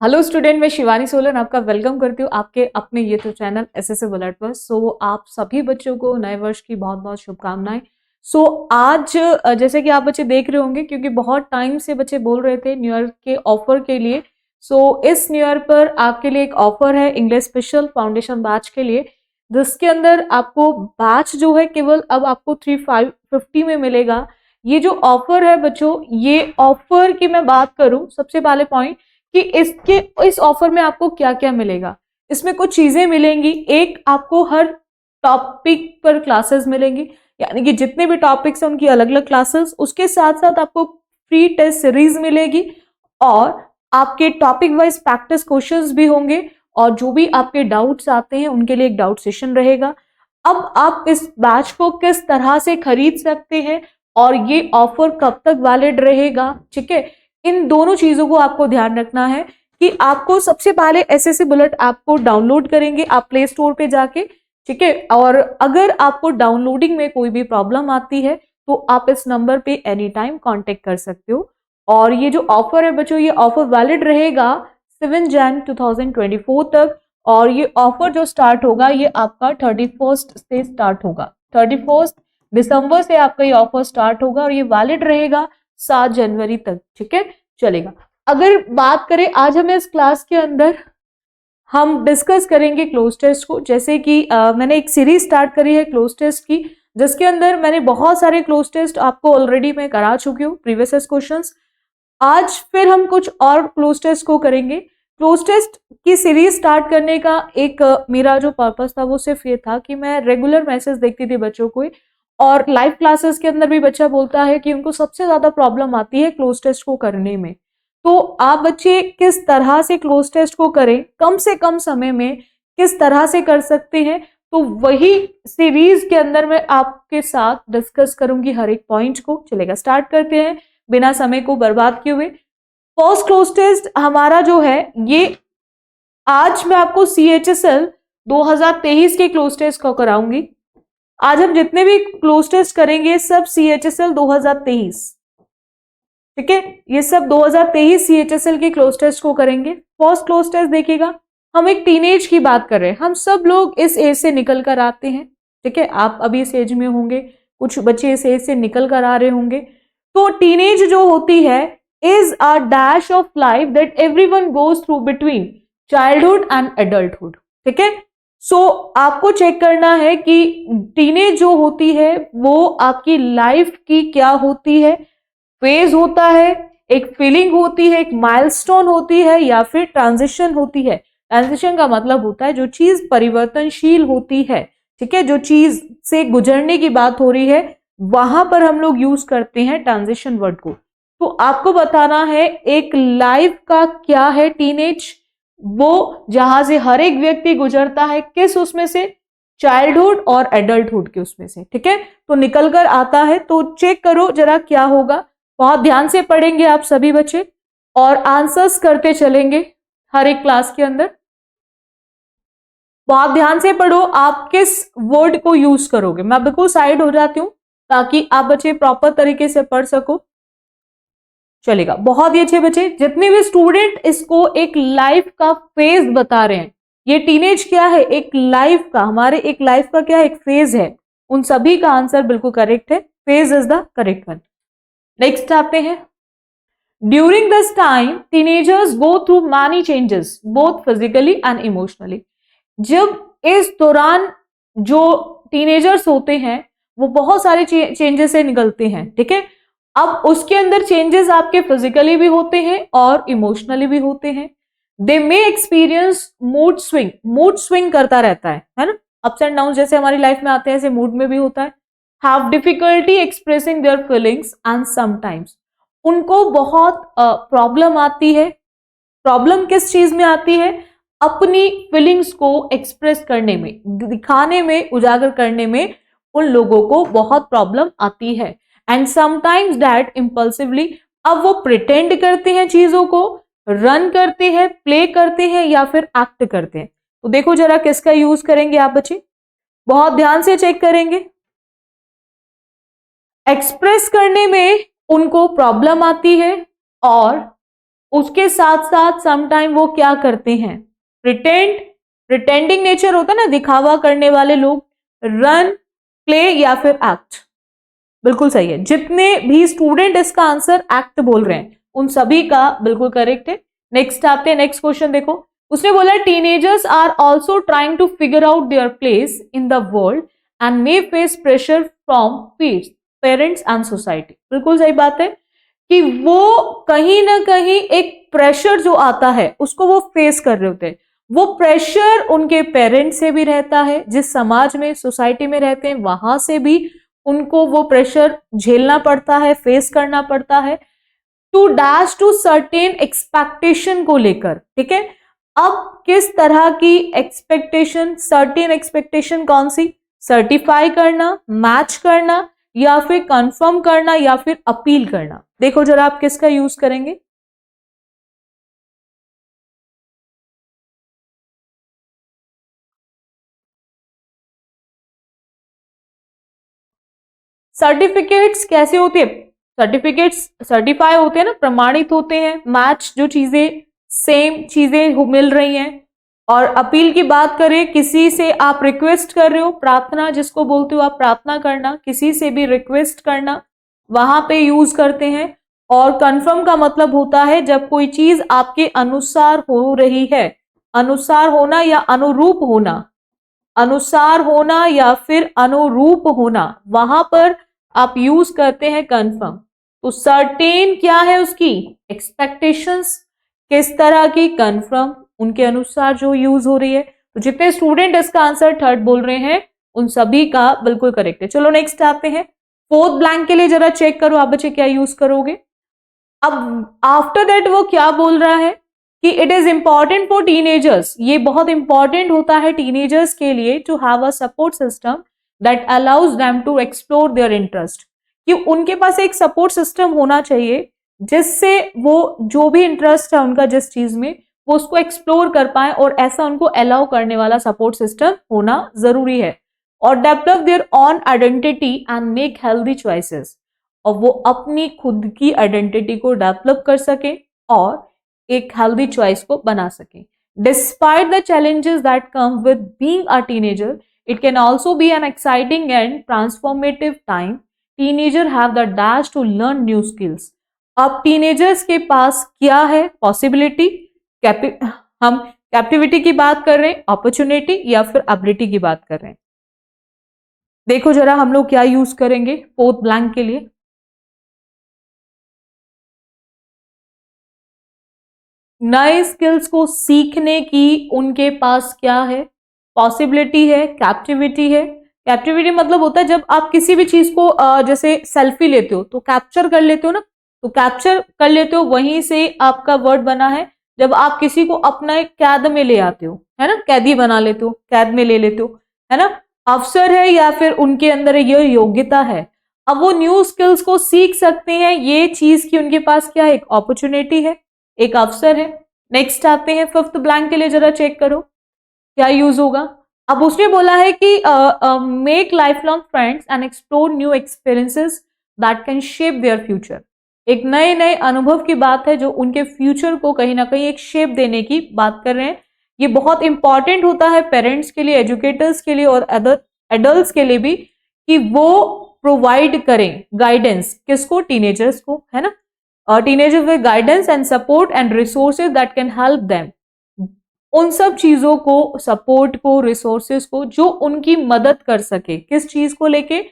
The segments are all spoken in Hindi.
हेलो स्टूडेंट, मैं शिवानी सोलन आपका वेलकम करती हूँ आपके अपने यूट्यूब चैनल एसएससी बुलेट पर। आप सभी बच्चों को नए वर्ष की बहुत बहुत शुभकामनाएं। आज जैसे कि आप बच्चे देख रहे होंगे, क्योंकि बहुत टाइम से बच्चे बोल रहे थे न्यू ईयर के ऑफर के लिए। इस न्यू ईयर पर आपके लिए एक ऑफर है इंग्लिश स्पेशल फाउंडेशन बैच के लिए, जिसके अंदर आपको बैच जो है केवल अब आपको 3550 में मिलेगा। ये जो ऑफर है बच्चों, ये ऑफर की मैं बात करूं, सबसे पहले पॉइंट कि इस ऑफर में आपको क्या क्या मिलेगा। इसमें कुछ चीजें मिलेंगी। एक, आपको हर टॉपिक पर क्लासेस मिलेंगी, यानी कि जितने भी टॉपिक्स हैं उनकी अलग अलग क्लासेस। उसके साथ साथ आपको फ्री टेस्ट सीरीज मिलेगी और आपके टॉपिक वाइज प्रैक्टिस क्वेश्चंस भी होंगे, और जो भी आपके डाउट्स आते हैं उनके लिए एक डाउट सेशन रहेगा। अब आप इस बैच को किस तरह से खरीद सकते हैं और ये ऑफर कब तक वैलिड रहेगा, ठीक है, इन दोनों चीजों को आपको ध्यान रखना है। कि आपको सबसे पहले एसएससी बुलेट ऐप को डाउनलोड करेंगे आप प्ले स्टोर पे जाके, ठीक है। और अगर आपको डाउनलोडिंग में कोई भी प्रॉब्लम आती है तो आप इस नंबर पे एनी टाइम कांटेक्ट कर सकते हो। और ये जो ऑफर है बच्चों, ये ऑफर वैलिड रहेगा 7 जन 2024 तक। और ये ऑफर जो स्टार्ट होगा ये आपका 31 से स्टार्ट होगा, 31 दिसंबर से आपका ये ऑफर स्टार्ट होगा और ये वैलिड रहेगा 7 जनवरी तक, ठीक है, चलेगा। अगर बात करें आज हमें इस क्लास के अंदर हम डिस्कस करेंगे क्लोज टेस्ट को। जैसे कि मैंने एक सीरीज स्टार्ट करी है क्लोज टेस्ट की, जिसके अंदर मैंने बहुत सारे क्लोज टेस्ट आपको ऑलरेडी मैं करा चुकी हूँ, प्रीवियस क्वेश्चंस। आज फिर हम कुछ और क्लोज टेस्ट को करेंगे। क्लोज टेस्ट की सीरीज स्टार्ट करने का एक मेरा जो पर्पस था वो सिर्फ ये था कि मैं रेगुलर मैसेज देखती थी बच्चों को, और लाइव क्लासेस के अंदर भी बच्चा बोलता है कि उनको सबसे ज्यादा प्रॉब्लम आती है क्लोज टेस्ट को करने में। तो आप बच्चे किस तरह से क्लोज टेस्ट को करें, कम से कम समय में किस तरह से कर सकते हैं, तो वही सीरीज के अंदर मैं आपके साथ डिस्कस करूंगी हर एक पॉइंट को। चलेगा, स्टार्ट करते हैं बिना समय को बर्बाद किए हुए। फर्स्ट क्लोज टेस्ट हमारा जो है ये आज मैं आपको CHSL 2023 के क्लोज टेस्ट को कराऊंगी। आज हम जितने भी क्लोज टेस्ट करेंगे सब CHSL 2023, ठीक है, ये सब 2023 CHSL के क्लोज टेस्ट को करेंगे। फर्स्ट क्लोज टेस्ट देखिएगा, हम एक टीनेज की बात कर रहे हैं। हम सब लोग इस एज से निकल कर आते हैं, ठीक है, आप अभी इस एज में होंगे, कुछ बच्चे इस एज से निकल कर आ रहे होंगे। तो टीनेज जो होती है is a dash of life that everyone goes through between childhood and adulthood, ठीक है। आपको चेक करना है कि टीनेज जो होती है वो आपकी लाइफ की क्या होती है, फेज होता है, एक फीलिंग होती है, एक माइलस्टोन होती है, या फिर ट्रांजिशन होती है। ट्रांजिशन का मतलब होता है जो चीज परिवर्तनशील होती है, ठीक है, जो चीज से गुजरने की बात हो रही है वहां पर हम लोग यूज करते हैं ट्रांजिशन वर्ड को। तो आपको बताना है एक लाइफ का क्या है टीनेज, वो जहां से हर एक व्यक्ति गुजरता है, किस उसमें से, चाइल्डहुड और एडल्टहुड के उसमें से, ठीक है, तो निकल कर आता है। तो चेक करो जरा क्या होगा, बहुत ध्यान से पढ़ेंगे आप सभी बच्चे और आंसर्स करते चलेंगे हर एक क्लास के अंदर। बहुत ध्यान से पढ़ो, आप किस वर्ड को यूज करोगे। मैं बिल्कुल साइड हो जाती हूं ताकि आप बच्चे प्रॉपर तरीके से पढ़ सको। चलेगा, बहुत ही अच्छे बच्चे। जितने भी स्टूडेंट इसको एक लाइफ का फेज बता रहे हैं, ये टीनेज क्या है, एक लाइफ का, हमारे एक लाइफ का क्या है, एक फेज है, उन सभी का आंसर बिल्कुल करेक्ट है। Phase is the correct one. Next आते हैं। During this time, teenagers go through many changes, both physically and emotionally. जब इस दौरान जो टीनेजर्स होते हैं वो बहुत सारे चेंजेस से निकलते हैं, ठीक है। अब उसके अंदर चेंजेस आपके फिजिकली भी होते हैं और इमोशनली भी होते हैं। They may experience mood swing, mood swing करता रहता है ना, अप्स एंड डाउन जैसे हमारी लाइफ में आते हैं ऐसे मूड में भी होता है। Have difficulty expressing their feelings and sometimes उनको बहुत प्रॉब्लम आती है। प्रॉब्लम किस चीज में आती है, अपनी फीलिंग्स को एक्सप्रेस करने में, दिखाने में, उजागर करने में उन लोगों को बहुत प्रॉब्लम आती है। एंड समटाइम्स दैट इम्पल्सिवली, अब वो प्रिटेंड करते हैं चीजों को, रन करते हैं, प्ले करते हैं या फिर एक्ट करते हैं। तो देखो जरा किसका यूज करेंगे आप बच्चे, बहुत ध्यान से चेक करेंगे। एक्सप्रेस करने में उनको प्रॉब्लम आती है और उसके साथ साथ समटाइम वो क्या करते हैं, प्रिटेंडिंग नेचर होता है ना, दिखावा करने वाले लोग, रन, प्ले या फिर एक्ट। बिल्कुल सही है, जितने भी स्टूडेंट इसका आंसर एक्ट बोल रहे हैं उन सभी का बिल्कुल करेक्ट है। नेक्स्ट आते हैं, नेक्स्ट क्वेश्चन देखो, उसने बोला teenagers are also trying to figure out their place in the world and may face pressure from parents and society. बिल्कुल सही बात है कि वो कहीं ना कहीं एक प्रेशर जो आता है उसको वो फेस कर रहे होते हैं। वो प्रेशर उनके पेरेंट्स से भी रहता है, जिस समाज में सोसाइटी में रहते हैं वहां से भी उनको वो प्रेशर झेलना पड़ता है, फेस करना पड़ता है, to dash to certain expectation को लेकर। ठीक है, अब किस तरह की एक्सपेक्टेशन, सर्टेन एक्सपेक्टेशन कौन सी, सर्टिफाई करना, मैच करना या फिर कंफर्म करना या फिर अपील करना। देखो जरा आप किसका यूज करेंगे। सर्टिफिकेट्स कैसे होते हैं, सर्टिफिकेट्स सर्टिफाई होते हैं ना, प्रमाणित होते हैं, मैच जो चीजें सेम चीजें मिल रही हैं। और अपील की बात करें, किसी से आप रिक्वेस्ट कर रहे हो, प्रार्थना जिसको बोलते हो आप, प्रार्थना करना, किसी से भी रिक्वेस्ट करना, वहां पे यूज करते हैं। और कंफर्म का मतलब होता है जब कोई चीज आपके अनुसार हो रही है, अनुसार होना या अनुरूप होना, अनुसार होना या फिर अनुरूप होना, वहां पर आप यूज करते हैं कंफर्म। तो सर्टेन क्या है उसकी एक्सपेक्टेशंस, किस तरह की, कंफर्म, उनके अनुसार जो यूज हो रही है। तो जितने स्टूडेंट इसका आंसर थर्ड बोल रहे हैं उन सभी का बिल्कुल करेक्ट है। चलो नेक्स्ट आते हैं, फोर्थ ब्लैंक के लिए जरा चेक करो आप बच्चे क्या यूज करोगे। अब आफ्टर दैट वो क्या बोल रहा है कि it is important for teenagers, ये बहुत इंपॉर्टेंट होता है टीनेजर्स के लिए, to have a support system that allows them to explore their interest, कि उनके पास एक सपोर्ट सिस्टम होना चाहिए जिससे वो जो भी इंटरेस्ट है उनका जिस चीज में, वो उसको एक्सप्लोर कर पाए, और ऐसा उनको अलाउ करने वाला सपोर्ट सिस्टम होना जरूरी है। और develop their on identity and make healthy choices, और वो अपनी खुद की आइडेंटिटी को डेवलप कर सके और एक हेल्दी चॉइस को बना सके। Despite the challenges that come with being a teenager, it can also be an exciting and transformative time. Teenager have the dash to learn new skills. अब टीनेजर्स के पास क्या है, पॉसिबिलिटी, हम कैप्टिविटी की बात कर रहे हैं, अपॉर्चुनिटी या फिर एबिलिटी की बात कर रहे हैं। देखो जरा हम लोग क्या यूज करेंगे फोर्थ ब्लैंक के लिए। नए स्किल्स को सीखने की उनके पास क्या है, पॉसिबिलिटी है, कैप्टिविटी है। कैप्टिविटी मतलब होता है जब आप किसी भी चीज को जैसे सेल्फी लेते हो तो कैप्चर कर लेते हो ना, तो कैप्चर कर लेते हो, वहीं से आपका वर्ड बना है। जब आप किसी को अपना एक कैद में ले आते हो, है ना, कैदी बना लेते हो, कैद में ले लेते हो, है ना, अवसर है या फिर उनके अंदर ये योग्यता है। अब वो न्यू स्किल्स को सीख सकते हैं, ये चीज की उनके पास क्या है, एक अपॉर्चुनिटी है, एक अवसर है। नेक्स्ट आते हैं फिफ्थ ब्लैंक के लिए, जरा चेक करो क्या यूज होगा। अब उसने बोला है कि make life long friends and explore new experiences that can shape their future. एक नए नए अनुभव की बात है जो उनके फ्यूचर को कहीं ना कहीं एक शेप देने की बात कर रहे हैं। ये बहुत इंपॉर्टेंट होता है पेरेंट्स के लिए, एजुकेटर्स के लिए और अदर एडल्ट्स के लिए भी, कि वो प्रोवाइड करें गाइडेंस किसको, टीनेजर्स को, है ना, teenagers with guidance and support and resources that can help them, उन सब चीजों को, सपोर्ट को, रिसोर्सेज को जो उनकी मदद कर सके, किस चीज को लेके,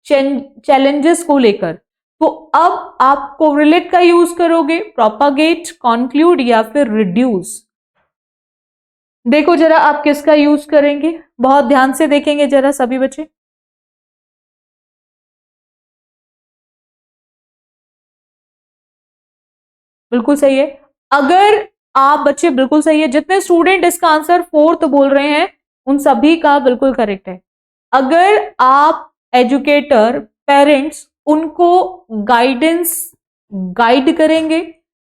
चैलेंजेस को लेकर। तो अब आप कोरिलेट का यूज करोगे, प्रोपागेट, कॉन्क्लूड या फिर रिड्यूस। देखो जरा आप किसका यूज करेंगे, बहुत ध्यान से देखेंगे जरा सभी बच्चे। बिल्कुल सही है, अगर आप बच्चे बिल्कुल सही है, जितने स्टूडेंट इसका आंसर फोर्थ बोल रहे हैं उन सभी का बिल्कुल करेक्ट है। अगर आप एजुकेटर, पेरेंट्स उनको गाइडेंस, गाइड करेंगे,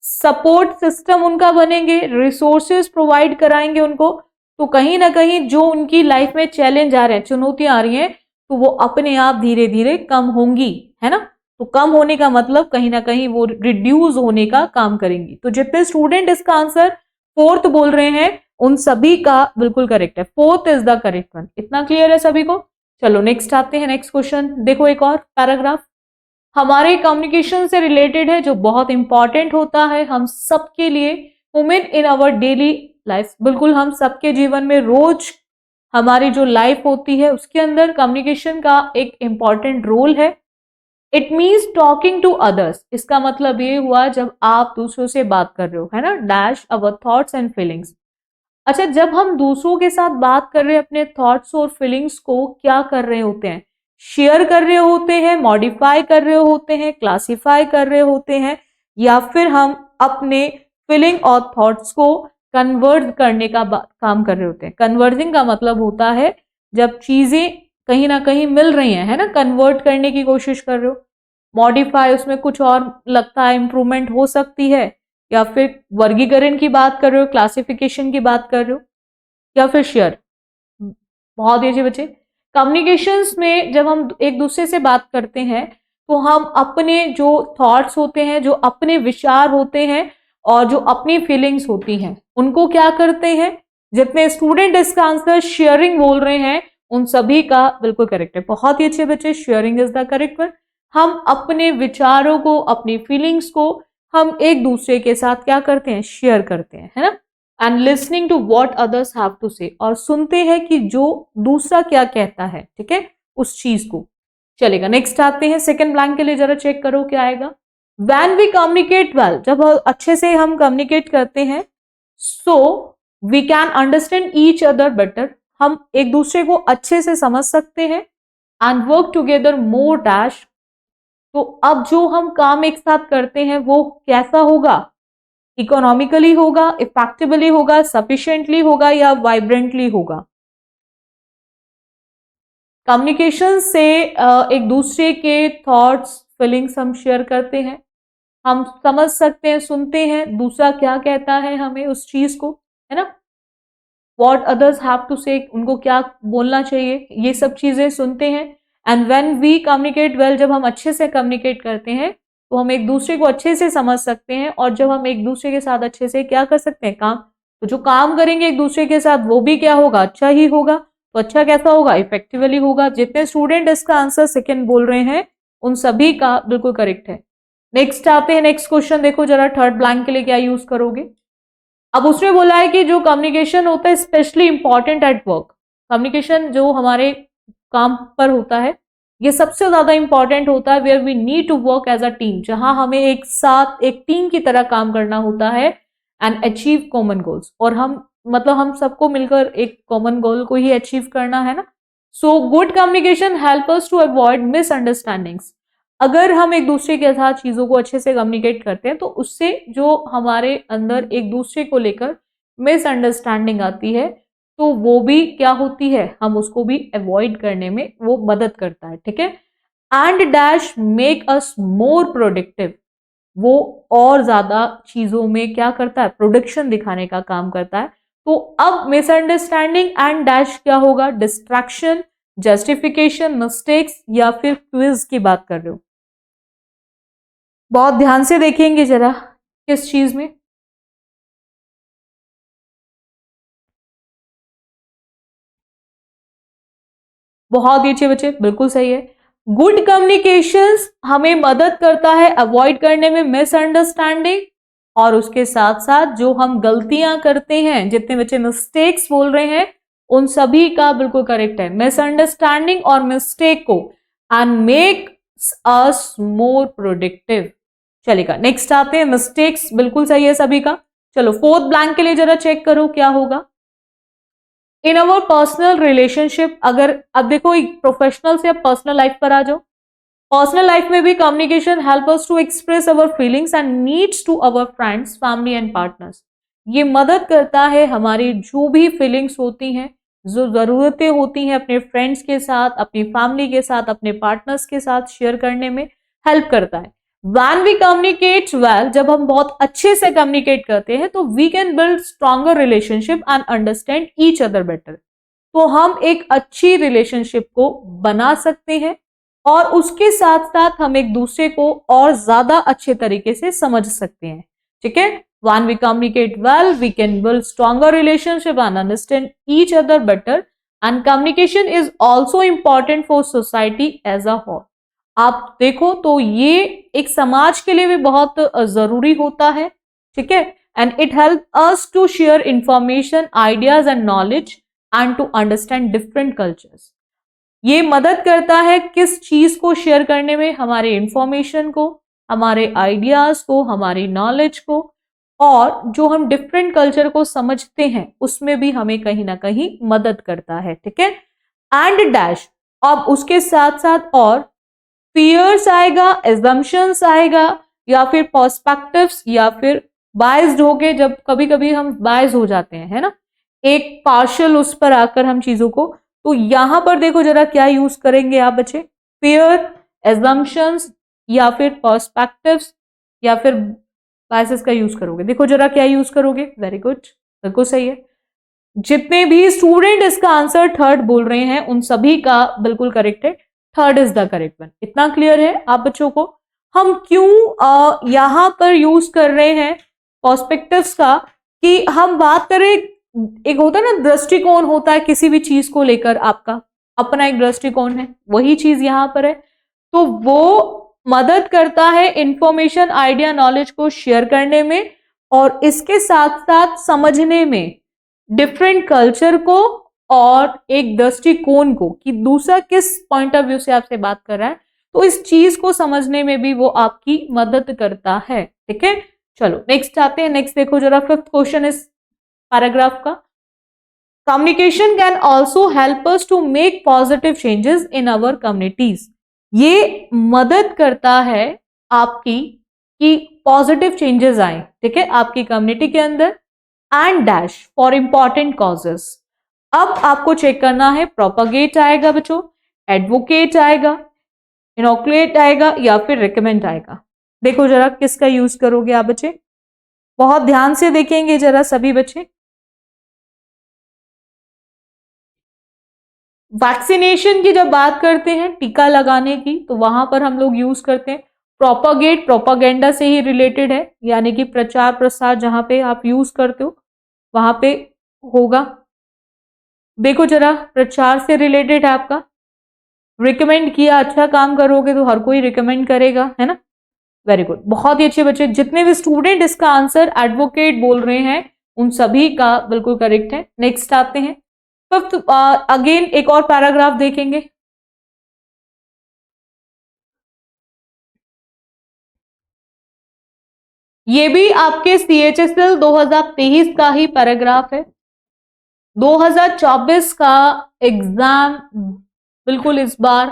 सपोर्ट सिस्टम उनका बनेंगे, रिसोर्सेज प्रोवाइड कराएंगे उनको, तो कहीं ना कहीं जो उनकी लाइफ में चैलेंज आ रहे हैं, चुनौतियां आ रही हैं, तो वो अपने आप धीरे धीरे कम होंगी, है ना। तो कम होने का मतलब कहीं ना कहीं वो रिड्यूस होने का काम करेंगी। तो जितने स्टूडेंट इसका आंसर फोर्थ बोल रहे हैं उन सभी का बिल्कुल करेक्ट है, fourth is the correct one. इतना क्लियर है सभी को? चलो नेक्स्ट आते हैं, नेक्स्ट क्वेश्चन देखो, एक और पैराग्राफ हमारे कम्युनिकेशन से रिलेटेड है जो बहुत इंपॉर्टेंट होता है हम सबके लिए, women in our daily life. बिल्कुल हम सबके जीवन में रोज हमारी जो लाइफ होती है उसके अंदर कम्युनिकेशन का एक इंपॉर्टेंट रोल है। It means talking to others, इसका मतलब ये हुआ जब आप दूसरों से बात कर रहे हो, है ना, dash our thoughts and feelings. अच्छा, जब हम दूसरों के साथ बात कर रहे हैं अपने थॉट्स और फीलिंग्स को क्या कर रहे होते हैं? शेयर कर रहे होते हैं, मॉडिफाई कर रहे होते हैं, क्लासिफाई कर रहे होते हैं, या फिर हम अपने फीलिंग और थॉट्स को कन्वर्ट करने का काम कर रहे होते हैं। कन्वर्जिंग का मतलब होता है जब चीजें कहीं ना कहीं मिल रही हैं, है ना, कन्वर्ट करने की कोशिश कर रहे हो। मॉडिफाई, उसमें कुछ और लगता है इंप्रूवमेंट हो सकती है, या फिर वर्गीकरण की बात कर रहे हो, क्लासिफिकेशन की बात कर रहे हो, या फिर शेयर। बहुत ही अच्छे बच्चे, कम्युनिकेशंस में जब हम एक दूसरे से बात करते हैं तो हम अपने जो थॉट्स होते हैं, जो अपने विचार होते हैं और जो अपनी फीलिंग्स होती हैं उनको क्या करते हैं? जितने स्टूडेंट इसका आंसर शेयरिंग बोल रहे हैं उन सभी का बिल्कुल करेक्ट है। बहुत ही अच्छे बच्चे, sharing is the correct one. हम अपने विचारों को, अपनी फीलिंग्स को हम एक दूसरे के साथ क्या करते हैं? शेयर करते हैं, है ना। And listening to what others have to say, और सुनते हैं कि जो दूसरा क्या कहता है, ठीक है, उस चीज को। चलेगा, नेक्स्ट आते हैं, सेकंड ब्लैंक के लिए जरा चेक करो क्या आएगा। व्हेन वी कम्युनिकेट वेल, जब अच्छे से हम कम्युनिकेट करते हैं, so we can understand each other better, हम एक दूसरे को अच्छे से समझ सकते हैं। And work together more dash, तो अब जो हम काम एक साथ करते हैं वो कैसा होगा? इकोनॉमिकली होगा, इफेक्टिवली होगा, सफिशिएंटली होगा, या वाइब्रेंटली होगा? कम्युनिकेशन से एक दूसरे के थॉट्स, फीलिंग्स हम शेयर करते हैं, हम समझ सकते हैं, सुनते हैं दूसरा क्या कहता है हमें उस चीज को, है ना। व्हाट अदर्स हैव टू से, उनको क्या बोलना चाहिए, ये सब चीजें सुनते हैं। And when we communicate well, जब हम अच्छे से कम्युनिकेट करते हैं तो हम एक दूसरे को अच्छे से समझ सकते हैं, और जब हम एक दूसरे के साथ अच्छे से क्या कर सकते हैं? काम। तो जो काम करेंगे एक दूसरे के साथ वो भी क्या होगा? अच्छा ही होगा। तो अच्छा कैसा होगा? इफेक्टिवली होगा। जितने स्टूडेंट इसका आंसर सेकेंड बोल रहे हैं उन सभी का बिल्कुल करेक्ट है। नेक्स्ट आते हैं, नेक्स्ट क्वेश्चन देखो जरा, थर्ड ब्लैंक के लिए क्या यूज करोगे? अब उसने बोला है कि जो कम्युनिकेशन होता है specially important at work, communication जो हमारे काम पर होता है ये सबसे ज्यादा इंपॉर्टेंट होता है, where we need to work as a team, जहां हमें एक साथ एक टीम की तरह काम करना होता है एंड अचीव कॉमन गोल्स, और हम मतलब हम सबको मिलकर एक कॉमन गोल को ही अचीव करना है ना। So good communication help us to avoid misunderstandings. अगर हम एक दूसरे के साथ चीजों को अच्छे से कम्युनिकेट करते हैं तो उससे जो हमारे अंदर एक दूसरे को लेकर मिसअंडरस्टैंडिंग आती है तो वो भी क्या होती है, हम उसको भी अवॉइड करने में वो मदद करता है, ठीक है। And dash make us more productive, वो और ज्यादा चीजों में क्या करता है? प्रोडक्शन दिखाने का काम करता है। तो अब मिसअंडरस्टैंडिंग एंड डैश क्या होगा? डिस्ट्रैक्शन, जस्टिफिकेशन, मिस्टेक्स, या फिर क्विज की बात कर रहे हो? बहुत ध्यान से देखेंगे जरा किस चीज में। बहुत ही अच्छे बच्चे, बिल्कुल सही है। गुड कम्युनिकेशंस हमें मदद करता है अवॉइड करने में मिसअंडरस्टैंडिंग, और उसके साथ साथ जो हम गलतियां करते हैं, जितने बच्चे मिस्टेक्स बोल रहे हैं उन सभी का बिल्कुल करेक्ट है, मिसअंडरस्टैंडिंग और मिस्टेक को, and make us more productive. चलेगा, नेक्स्ट आते हैं, मिस्टेक्स बिल्कुल सही है सभी का। चलो फोर्थ ब्लैंक के लिए जरा चेक करो क्या होगा। इन अवर पर्सनल रिलेशनशिप, अगर अब देखो प्रोफेशनल से अब पर्सनल लाइफ पर आ जाओ। पर्सनल लाइफ में भी communication help us to express our feelings and needs to our friends, family and partners. ये मदद करता है हमारी जो भी फीलिंग्स होती हैं, जो जरूरतें होती हैं अपने फ्रेंड्स के साथ, अपनी फैमिली के साथ, अपने पार्टनर्स के साथ शेयर करने में हेल्प करता है। When we communicate well, जब हम बहुत अच्छे से कम्युनिकेट करते हैं तो we can build stronger relationship and understand each other better। तो हम एक अच्छी रिलेशनशिप को बना सकते हैं और उसके साथ साथ हम एक दूसरे को और ज्यादा अच्छे तरीके से समझ सकते हैं। ठीक है, when we communicate well we can build stronger relationship and understand each other better and communication is also important for society as a whole। आप देखो तो ये एक समाज के लिए भी बहुत जरूरी होता है। ठीक है, and it help us to share information, ideas and knowledge and to understand different cultures. ये मदद करता है किस चीज को शेयर करने में, हमारे इंफॉर्मेशन को, हमारे आइडियाज को, हमारी नॉलेज को, और जो हम डिफरेंट कल्चर को समझते हैं उसमें भी हमें कहीं ना कहीं मदद करता है। ठीक है, एंड डैश, अब उसके साथ साथ और फियर्स आएगा, एजम्पशंस आएगा, या फिर पर्सपेक्टिव्स, या फिर बायस्ड होके, जब कभी कभी हम बायस हो जाते हैं, है ना, एक पार्शियल उस पर आकर हम चीजों को, तो यहां पर देखो जरा क्या यूज करेंगे आप बच्चे, फियर, एजम्पशंस, या फिर पर्सपेक्टिव्स, या फिर बायसेस का यूज करोगे। देखो जरा क्या यूज करोगे। वेरी गुड, बिल्कुल सही है। जितने भी स्टूडेंट इसका आंसर थर्ड बोल रहे हैं उन सभी का बिल्कुल करेक्ट है, third is the correct one. इतना क्लियर है आप बच्चों को हम क्यों यहां पर यूज कर रहे हैं पर्सपेक्टिव्स का, कि हम बात करें, एक होता है ना दृष्टिकोण होता है किसी भी चीज को लेकर, आपका अपना एक दृष्टिकोण है, वही चीज यहां पर है। तो वो मदद करता है इंफॉर्मेशन, आइडिया, नॉलेज को शेयर करने में, और इसके साथ साथ समझने में डिफरेंट कल्चर को और एक दृष्टिकोण को, कि दूसरा किस पॉइंट ऑफ व्यू से आपसे बात कर रहा है, तो इस चीज को समझने में भी वो आपकी मदद करता है। ठीक है, चलो नेक्स्ट आते हैं। नेक्स्ट देखो जरा, फिफ्थ क्वेश्चन इस पैराग्राफ का, communication can also help us to make positive changes in our communities. ये मदद करता है आपकी कि पॉजिटिव चेंजेस आए, ठीक है, आपकी कम्युनिटी के अंदर, and dash for important causes. अब आपको चेक करना है, प्रोपागेट आएगा बच्चों, एडवोकेट आएगा, इनोकुलेट आएगा, या फिर रिकमेंड आएगा। देखो जरा किसका यूज करोगे आप बच्चे, बहुत ध्यान से देखेंगे जरा सभी बच्चे। वैक्सीनेशन की जब बात करते हैं, टीका लगाने की, तो वहां पर हम लोग यूज करते हैं प्रोपागेट, प्रोपागेंडा से ही रिलेटेड है, यानी कि प्रचार प्रसार जहां पे आप यूज करते हो वहां पे होगा। देखो जरा प्रचार से रिलेटेड है आपका, रिकमेंड किया, अच्छा काम करोगे तो हर कोई रिकमेंड करेगा, है ना। वेरी गुड, बहुत ही अच्छे बच्चे। जितने भी स्टूडेंट इसका आंसर एडवोकेट बोल रहे हैं उन सभी का बिल्कुल करेक्ट है। नेक्स्ट आते हैं फिफ्थ, अगेन एक और पैराग्राफ देखेंगे। ये भी आपके CHSL 2023 का ही पैराग्राफ है। 2024 का एग्जाम बिल्कुल इस बार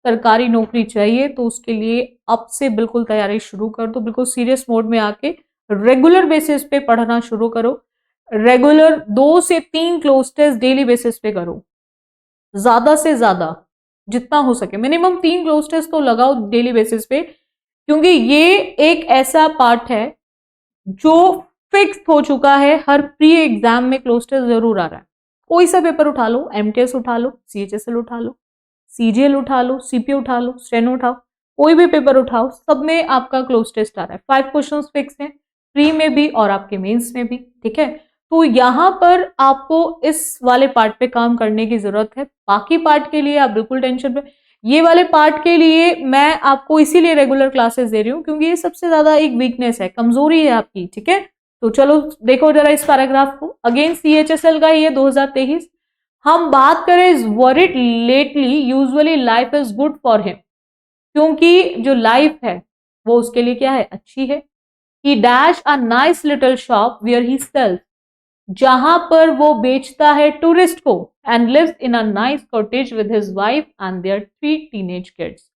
सरकारी नौकरी चाहिए, तो उसके लिए अब से बिल्कुल तैयारी शुरू कर दो, बिल्कुल सीरियस मोड में आके रेगुलर बेसिस पे पढ़ना शुरू करो। रेगुलर 2 से 3 क्लोज टेस्ट डेली बेसिस पे करो, ज्यादा से ज्यादा जितना हो सके, मिनिमम 3 क्लोज टेस्ट तो लगाओ डेली बेसिस पे, क्योंकि ये एक ऐसा पार्ट है जो फिक्स हो चुका है, हर प्री एग्जाम में क्लोज टेस्ट जरूर आ रहा है। कोई सा पेपर उठा लो, MTS उठा लो, CHSL उठा लो, CGL उठा लो, CP उठा लो, स्टेनो उठाओ, कोई भी पेपर उठाओ, सब में आपका क्लोज टेस्ट आ रहा है। 5 क्वेश्चन फिक्स हैं, प्री में भी और आपके मेंस में भी। ठीक है, तो यहां पर आपको इस वाले पार्ट पे काम करने की जरूरत है। बाकी पार्ट के लिए आप बिल्कुल टेंशन पे, ये वाले पार्ट के लिए मैं आपको इसीलिए रेगुलर क्लासेस दे रही हूँ, क्योंकि ये सबसे ज्यादा एक वीकनेस है, कमजोरी है आपकी। ठीक है, तो चलो देखो जरा इस पैराग्राफ को, अगेन CHSL का ये 2023। हम बात करें is worried lately usually life is good for him, क्योंकि जो लाइफ है वो उसके लिए क्या है, अच्छी है। He dash a nice little shop where he sells, जहां पर वो बेचता है टूरिस्ट को, and lives in a nice cottage with his wife and their 3 teenage kids.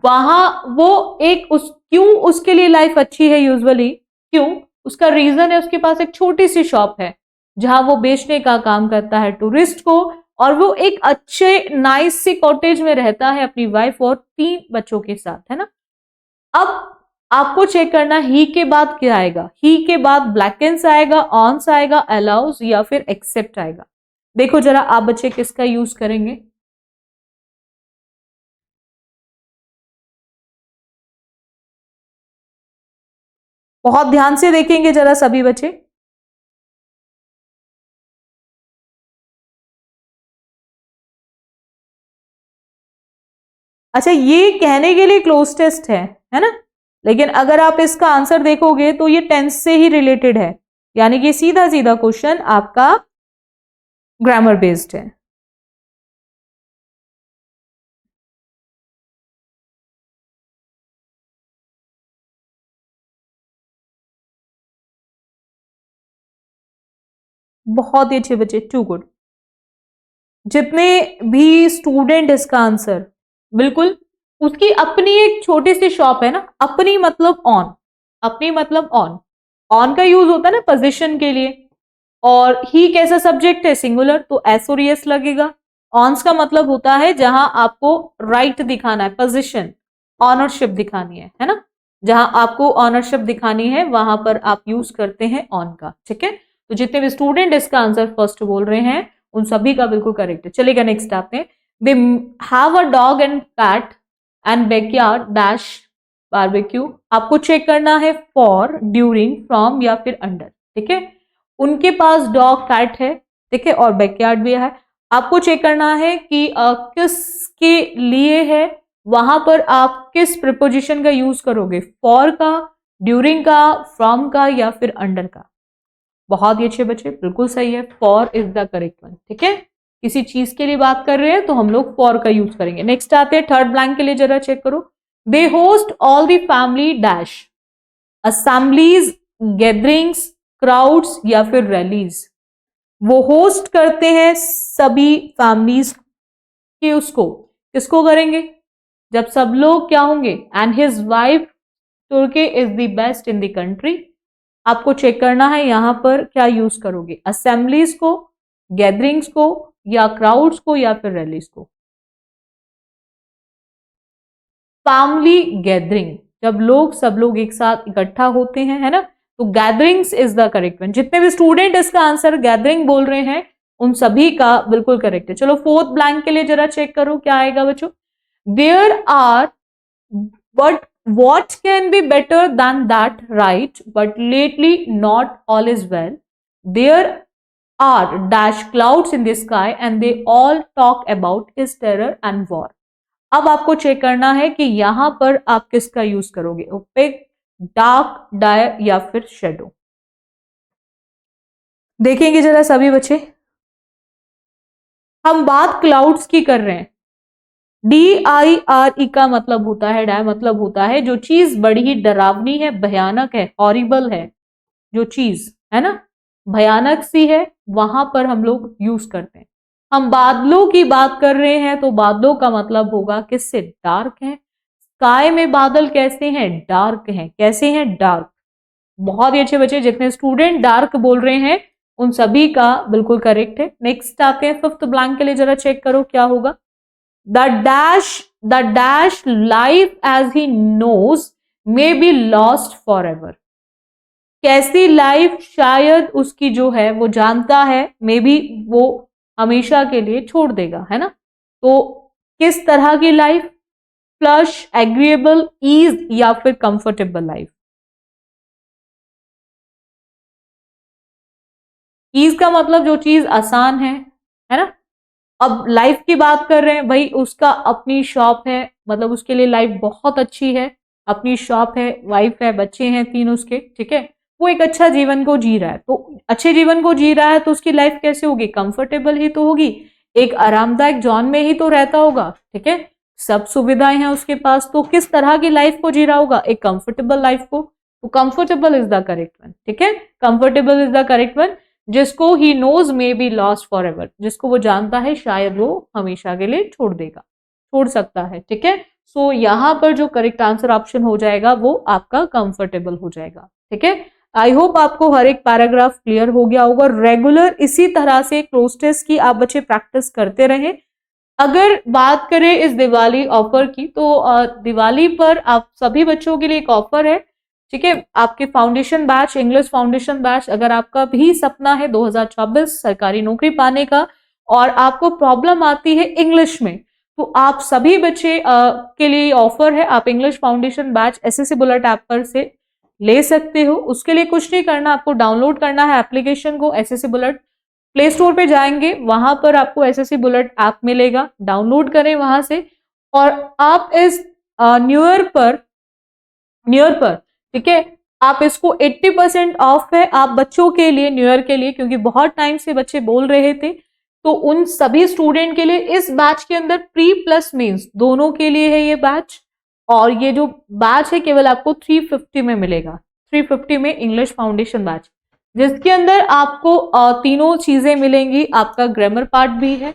वहां वो एक क्यों उसके लिए लाइफ अच्छी है यूजुअली, क्यों, उसका रीजन है उसके पास एक छोटी सी शॉप है जहां वो बेचने का काम करता है टूरिस्ट को, और वो एक अच्छे नाइस सी कॉटेज में रहता है अपनी वाइफ और 3 बच्चों के साथ, है ना। अब आपको चेक करना ही के बाद क्या आएगा, ही के बाद ब्लैकेंस आएगा, ऑन्स आएगा, अलाउज, या फिर एक्सेप्ट आएगा। देखो जरा आप बच्चे किसका यूज करेंगे। बहुत ध्यान से देखेंगे जरा सभी बच्चे। अच्छा, ये कहने के लिए क्लोज टेस्ट है ना, लेकिन अगर आप इसका आंसर देखोगे तो ये टेंस से ही रिलेटेड है, यानी कि सीधा सीधा क्वेश्चन आपका ग्रामर बेस्ड है। बहुत ही अच्छे बच्चे, टू गुड। जितने भी स्टूडेंट इसका आंसर बिल्कुल, उसकी अपनी एक छोटी सी शॉप है ना, अपनी मतलब ऑन, अपनी मतलब ऑन, ऑन का यूज होता है ना पोजीशन के लिए, और ही कैसा सब्जेक्ट है, सिंगुलर, तो एस और एस लगेगा। ऑन्स का मतलब होता है जहां आपको राइट दिखाना है, पोजीशन, ऑनरशिप दिखानी है ना, जहां आपको ऑनरशिप दिखानी है वहां पर आप यूज करते हैं ऑन का, ठीक है। तो जितने भी स्टूडेंट इसका आंसर फर्स्ट बोल रहे हैं उन सभी का बिल्कुल करेक्ट है। चलेगा, नेक्स्ट आते हैं। They have a dog and cat and backyard dash barbecue. आपको चेक करना है फॉर, ड्यूरिंग, फ्रॉम या फिर अंडर, ठीक है। उनके पास डॉग कैट है, ठीक है, और बैकयार्ड भी है। आपको चेक करना है कि किसके लिए है, वहां पर आप किस प्रिपोजिशन का यूज करोगे, फॉर का, ड्यूरिंग का, फ्रॉम का या फिर अंडर का। बहुत ही अच्छे बच्चे, बिल्कुल सही है, for is the correct one, ठीक है। किसी चीज के लिए बात कर रहे हैं तो हम लोग फॉर का यूज करेंगे। नेक्स्ट आते हैं थर्ड ब्लैंक के लिए, जरा चेक करो। The host all the family dash assemblies, gatherings, crowds या फिर रैलीज। वो होस्ट करते हैं सभी फैमिलीज के, उसको किसको करेंगे, जब सब लोग क्या होंगे, and his wife Turkey is the best in the country. आपको चेक करना है यहां पर क्या यूज करोगे, असेंबलीज को, गैदरिंग्स को या क्राउड्स को या फिर रैलीज को। फैमिली गैदरिंग, जब लोग, सब लोग एक साथ इकट्ठा होते हैं, है ना, तो gatherings is the correct one. जितने भी स्टूडेंट इसका आंसर गैदरिंग बोल रहे हैं उन सभी का बिल्कुल करेक्ट है। चलो फोर्थ ब्लैंक के लिए जरा चेक करो क्या आएगा बच्चों। There are, but what can be better than that, right, but lately not all is well. There are dash clouds in the sky and they all talk about his terror and war. अब आपको चेक करना है कि यहां पर आप किसका यूज करोगे, ओपेक, डार्क, डायर या फिर शेडो। देखेंगे जरा सभी बच्चे, हम बात क्लाउड्स की कर रहे हैं। DIRE का मतलब होता है, डाय मतलब होता है जो चीज बड़ी ही डरावनी है, भयानक है, हॉरिबल है, जो चीज है ना भयानक सी है, वहां पर हम लोग यूज करते हैं। हम बादलों की बात कर रहे हैं तो बादलों का मतलब होगा किससे, डार्क है। स्काई में बादल कैसे हैं, डार्क हैं, कैसे हैं, डार्क। बहुत ही अच्छे बच्चे, जितने स्टूडेंट डार्क बोल रहे हैं उन सभी का बिल्कुल करेक्ट है। नेक्स्ट आते हैं फिफ्थ ब्लैंक के लिए, जरा चेक करो क्या होगा। The dash life as he knows may be lost forever. कैसी लाइफ शायद उसकी जो है वो जानता है, मे बी वो हमेशा के लिए छोड़ देगा, है ना। तो किस तरह की लाइफ, फ्लश, एग्रीएबल, ईज या फिर कंफर्टेबल लाइफ। ईज का मतलब जो चीज आसान है ना। अब लाइफ की बात कर रहे हैं भाई, उसका अपनी शॉप है, मतलब उसके लिए लाइफ बहुत अच्छी है, अपनी शॉप है, वाइफ है, बच्चे हैं 3 उसके, ठीक है। वो एक अच्छा जीवन को जी रहा है, तो अच्छे जीवन को जी रहा है तो उसकी लाइफ कैसे होगी, कंफर्टेबल ही तो होगी, एक आरामदायक जॉन में ही तो रहता होगा, ठीक है। सब सुविधाएं हैं उसके पास, तो किस तरह की लाइफ को जी रहा होगा, एक कंफर्टेबल लाइफ को। तो comfortable is the correct one, ठीक है, comfortable is the correct one. जिसको ही knows may be lost forever, जिसको वो जानता है शायद वो हमेशा के लिए छोड़ देगा, छोड़ सकता है, ठीक है। सो यहां पर जो करेक्ट आंसर ऑप्शन हो जाएगा वो आपका कंफर्टेबल हो जाएगा, ठीक है। आई होप आपको हर एक पैराग्राफ क्लियर हो गया होगा। रेगुलर इसी तरह से क्लोज टेस्ट की आप बच्चे प्रैक्टिस करते रहे। अगर बात करें इस दिवाली ऑफर की, तो दिवाली पर आप सभी बच्चों के लिए एक ऑफर है, ठीक है। आपके foundation batch, English foundation batch, अगर आपका भी सपना है 2024 सरकारी नौकरी पाने का और आपको प्रॉब्लम आती है इंग्लिश में, तो आप सभी बच्चे के लिए ऑफर है। आप English foundation batch SSC bullet app पर से ले सकते हो। उसके लिए कुछ नहीं करना, आपको डाउनलोड करना है एप्लीकेशन को, एसएससी बुलेट। प्ले स्टोर पे जाएंगे, वहां पर आपको एसएससी बुलेट ऐप मिलेगा, डाउनलोड करें वहां से। और आप इस न्यू ईयर पर, ठीक है, आप इसको 80% ऑफ है आप बच्चों के लिए, न्यू ईयर के लिए, क्योंकि बहुत टाइम से बच्चे बोल रहे थे, तो उन सभी स्टूडेंट के लिए इस बैच के अंदर प्री प्लस मेंस दोनों के लिए है ये बैच। और ये जो बैच है केवल आपको 350 में मिलेगा, 350 में इंग्लिश फाउंडेशन बैच, जिसके अंदर आपको तीनों चीजें मिलेंगी। आपका ग्रामर पार्ट भी है,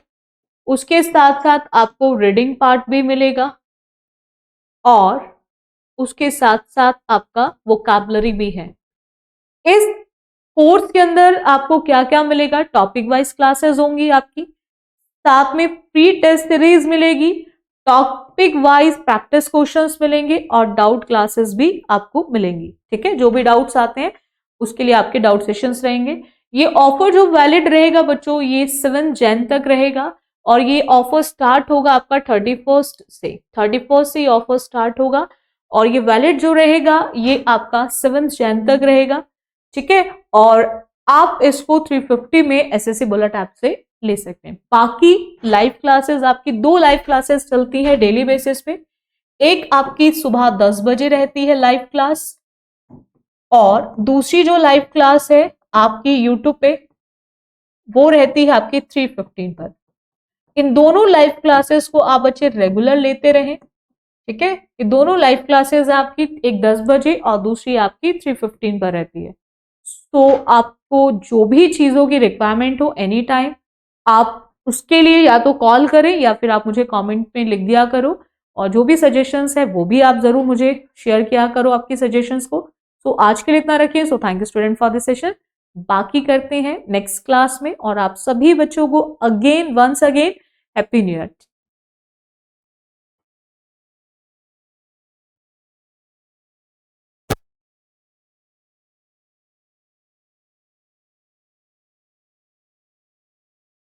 उसके साथ साथ आपको रीडिंग पार्ट भी मिलेगा, और उसके साथ साथ आपका वोकैबुलरी भी है। इस कोर्स के अंदर आपको क्या क्या मिलेगा, टॉपिक वाइज क्लासेस होंगी आपकी, साथ में फ्री टेस्ट सीरीज मिलेगी, टॉपिक वाइज प्रैक्टिस क्वेश्चंस मिलेंगे, और डाउट क्लासेस भी आपको मिलेंगी। ठीक है, जो भी डाउट्स आते हैं उसके लिए आपके डाउट सेशंस रहेंगे। ये ऑफर जो वैलिड रहेगा बच्चों, ये 7 जैन तक रहेगा, और ये ऑफर स्टार्ट होगा आपका 31 से, 31 से ये ऑफर स्टार्ट होगा, और ये वैलिड जो रहेगा ये आपका 7 जैन तक रहेगा। ठीक है, और आप इसको 350 में एसएससी बुलेट ऐप से ले सकते हैं। बाकी लाइव क्लासेस, आपकी 2 लाइव क्लासेस चलती है डेली बेसिस पे। एक आपकी सुबह 10 बजे रहती है लाइव क्लास, और दूसरी जो लाइव क्लास है आपकी यूट्यूब पे, वो रहती है आपकी 3:15 पर। इन दोनों लाइव क्लासेस को आप बच्चे रेगुलर लेते रहें। ठीक है, ये दोनों लाइव क्लासेस आपकी, एक 10 बजे और दूसरी आपकी 3:15 पर रहती है। तो आपको जो भी चीजों की रिक्वायरमेंट हो एनी टाइम, आप उसके लिए या तो कॉल करें या फिर आप मुझे कमेंट में लिख दिया करो, और जो भी सजेशंस है वो भी आप जरूर मुझे शेयर किया करो आपकी सजेशंस को। तो आज के लिए इतना रखिए। So thank you student for this session. बाकी करते हैं नेक्स्ट क्लास में, और आप सभी बच्चों को again once again happy new year.